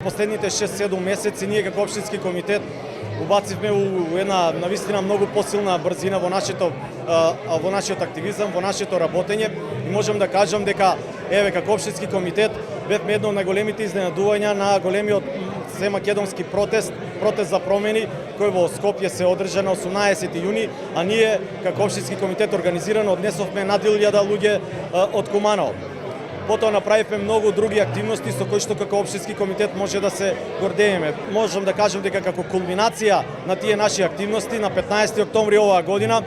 последните 6-7 месеци ние како општински комитет убацивме у една навистина многу посилна брзина во нашиот активизам, во нашето работење и можам да кажам дека еве како општински комитет бевме едно од најголемите изненадувања на големиот семакедонски протест за промени кој во Скопје се одржа на 18 јуни, а ние како општински комитет организирано однесовме над 1000 луѓе од Куманово. Потоа направивме многу други активности со кои што како општински комитет може да се гордееме. Можам да кажам дека како кулминација на тие наши активности на 15 октомври оваа година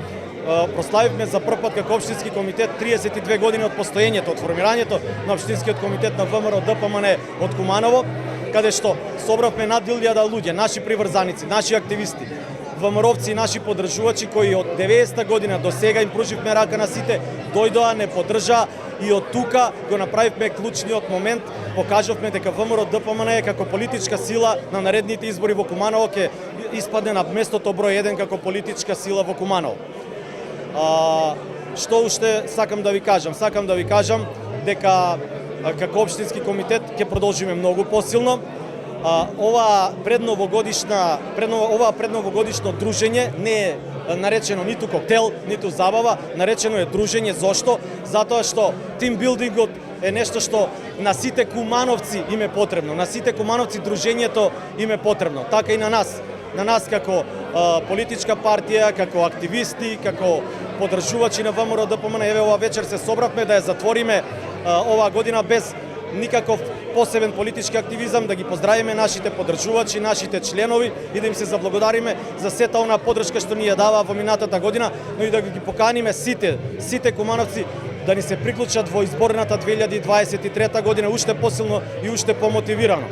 прославивме за прв пат како општински комитет 32 години од постоењето, од формирањето на општинскиот комитет на ВМРО ДПМН од Куманово, каде што собравме над 1000 луѓе, наши приврзаници, наши активисти, ВМРО-вци и наши поддржувачи кои од 90-та година до сега им пруживме рака на сите, дојдоа, не поддржаа и од тука го направивме клучниот момент, покажавме дека ВМРО ДПМН како политичка сила на наредните избори во Куманово ќе испадне на местото број 1 како политичка сила во Куманово. Што уште сакам да ви кажам? Сакам да ви кажам дека како општински комитет ќе продолжиме многу посилно. Ова предновогодишно дружење не е наречено ниту коктел, ниту забава, наречено е дружење. Зошто? Затоа што тимбилдингот е нешто што на сите кумановци им е потребно, на сите кумановци дружењето им е потребно, така и на нас. На нас како политичка партија, како активисти, како поддржувачи на ВМРО ДПМН, еве ова вечер се собравме да ја затвориме оваа година без никаков посебен политички активизам, да ги поздравиме нашите поддржувачи, нашите членови и да им се заблагодариме за сета она поддршка што ни ја дава во минатата година, но и да ги поканиме сите кумановци да ни се приклучат во изборната 2023 година уште посилно и уште помотивирано.